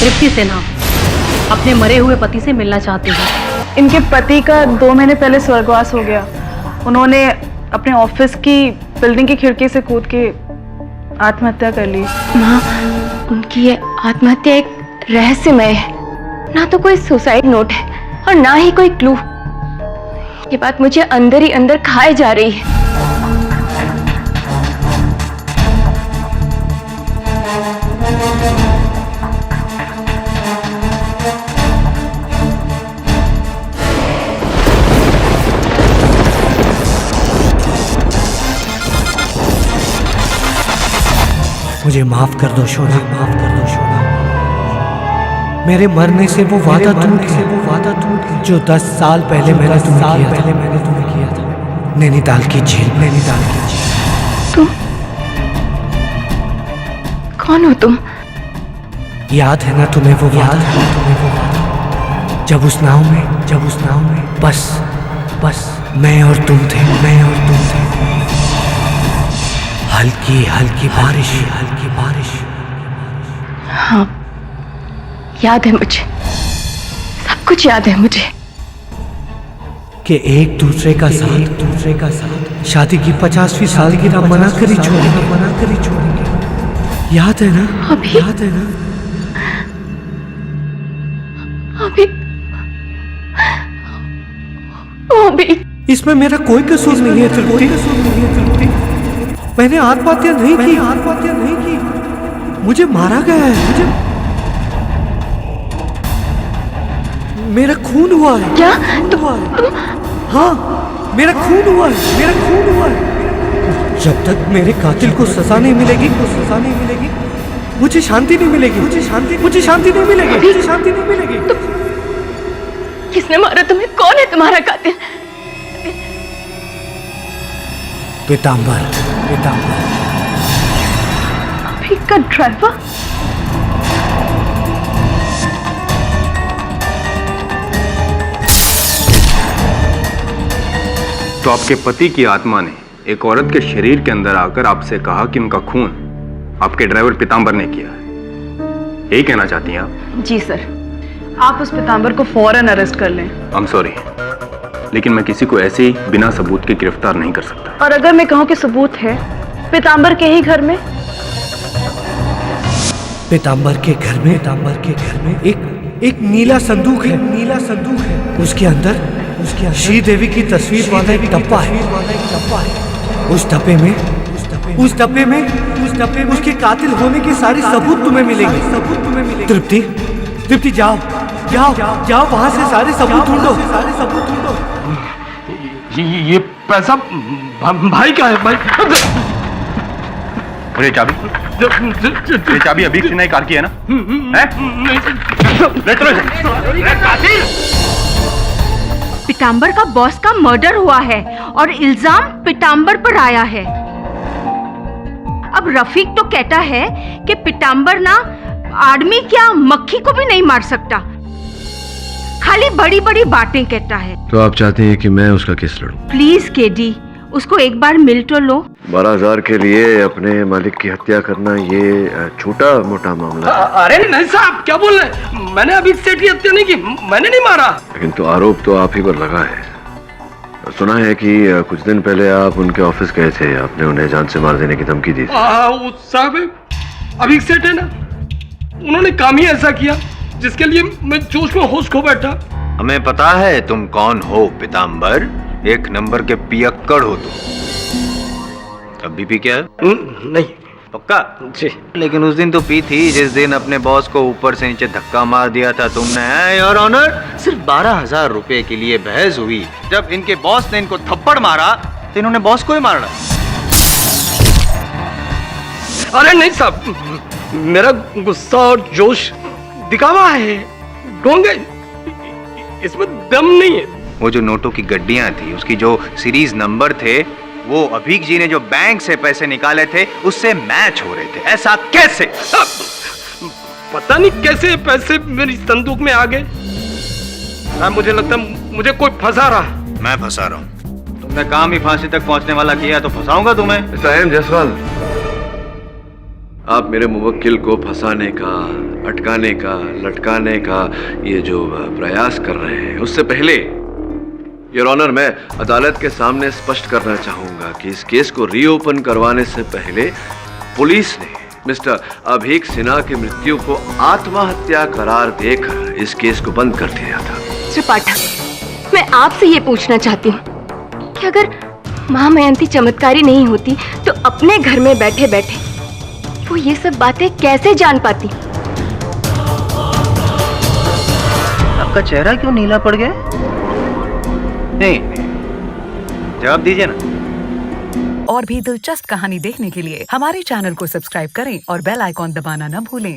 तृप्ति सिन्हा अपने मरे हुए पति से मिलना चाहती है। इनके पति का 2 महीने पहले स्वर्गवास हो गया। उन्होंने अपने ऑफिस की बिल्डिंग की खिड़की से कूद के आत्महत्या कर ली। माँ, उनकी ये आत्महत्या एक रहस्यमय है। ना तो कोई सुसाइड नोट है और ना ही कोई क्लू। ये बात मुझे अंदर ही अंदर खाए जा रही है। मुझे माफ कर दो शोना, माफ कर दो शोना। मेरे मरने से वो वादा टूट गया जो 10 साल पहले मैंने तुम्हें किया था। नैनीताल की जेल, नैनीताल की जेल। तुम कौन हो तुम? याद है ना तुम्हें वो वादा? जब उस नाव में बस मैं और तुम थे। हल्की हल्की बारिश। हाँ, याद है मुझे, सब कुछ याद है मुझे। कि एक दूसरे का साथ शादी की 50वीं सालगिरह मना कर ही छोड़ेंगे। याद है ना? अभी? याद है ना? अभी इसमें मेरा कोई कसूर नहीं है तृप्ति। मैंने आत्महत्या नहीं की। मुझे मारा गया है। मेरा खून हुआ है। क्या? हाँ, मेरा खून हुआ है। जब तक मेरे कातिल को सजा नहीं मिलेगी मुझे शांति नहीं मिलेगी। किसने मारा तुम्हें? कौन है तुम्हारा कातिल? पीतांबर। अभी का ड्राइवर? तो आपके पति की आत्मा ने एक औरत के शरीर के अंदर आकर आपसे कहा कि उनका खून आपके ड्राइवर पीतांबर ने किया है। यही कहना चाहती हैं आप? जी सर, आप उस पीतांबर को फौरन अरेस्ट कर लें। आई एम सॉरी, लेकिन मैं किसी को ऐसे ही बिना सबूत के गिरफ्तार नहीं कर सकता। और अगर मैं कहूं कि सबूत है पीतांबर के ही घर में? पीतांबर के घर में एक नीला संदूक है। उसके अंदर श्रीदेवी की तस्वीर वाला एक डब्बा है। उस डब्बे में उसके कातिल होने के सारे सबूत तुम्हें मिलेंगे। तृप्ति जाओ वहां से सारे सबूत ढूंढो। ये पैसा भाई का है? भाई अरे चाबी अभी किसी ने कार की है ना? पीतांबर का बॉस का मर्डर हुआ है और इल्जाम पीतांबर पर आया है। अब रफीक तो कहता है कि पीतांबर ना आदमी क्या मक्खी को भी नहीं मार सकता, खाली बड़ी बड़ी बातें कहता है। तो आप चाहते हैं कि मैं उसका केस लड़ूं? प्लीज केडी, उसको एक बार मिल तो लो। 12,000 के लिए अपने मालिक की हत्या करना ये छोटा मोटा मामला है। अरे नहीं साहब, क्या बोल रहे हैं? मैंने अभी सेठ की हत्या नहीं की, मैंने नहीं मारा। लेकिन तो आरोप तो आप ही पर लगा है। सुना है कि कुछ दिन पहले आप उनके ऑफिस गए थे, आपने उन्हें जान से मार देने की धमकी दी थी। साहब अभी सेठ है ना, उन्होंने काम ही ऐसा किया जिसके लिए मैं जोश में होश खो बैठा। हमें पता है तुम कौन हो पीतांबर, एक नंबर के पियक्कड़ हो तुम। अब भी पी क्या? नहीं। पक्का? जी। लेकिन उस दिन तो पी थी जिस दिन अपने बॉस को ऊपर से नीचे धक्का मार दिया था तुमने। योर ऑनर, सिर्फ 12,000 रुपए के लिए बहस हुई। जब इनके बॉस ने इनको थप्पड़ मारा तो इन्होंने बॉस को ही मारा। अरे नहीं साहब, मेरा गुस्सा और जोश दिखावा है, ढोंग है, इसमें दम नहीं है। वो जो नोटों की गड्डियां थी, उसकी जो सीरीज नंबर थे, वो अभीक जी ने जो बैंक से पैसे निकाले थे उससे मैच हो रहे थे। ऐसा कैसे? पता नहीं कैसे पैसे मेरी संदूक में आ गए। मुझे लगता है मुझे कोई फंसा रहा। मैं फंसा रहा हूँ? तुमने काम ही फांसी तक पहुंचने वाला किया तो फंसाऊंगा तुम्हें। मिस्टर एम जायसवाल, आप मेरे मुवक्किल को फंसाने का, अटकाने का, लटकाने का ये जो प्रयास कर रहे हैं, उससे पहले योर ऑनर मैं अदालत के सामने स्पष्ट करना चाहूंगा कि इस केस को रीओपन करवाने से पहले पुलिस ने मिस्टर अभीक सिन्हा की मृत्यु को आत्महत्या करार देकर इस केस को बंद कर दिया था। श्री पाठक, मैं आपसे ये पूछना चाहती हूँ कि अगर महामयंती चमत्कारी नहीं होती तो अपने घर में बैठे बैठे वो ये सब बातें कैसे जान पाती? आपका चेहरा क्यों नीला पड़ गया? नहीं, जवाब दीजिए ना। और भी दिलचस्प कहानी देखने के लिए हमारे चैनल को सब्सक्राइब करें और बेल आइकॉन दबाना न भूलें।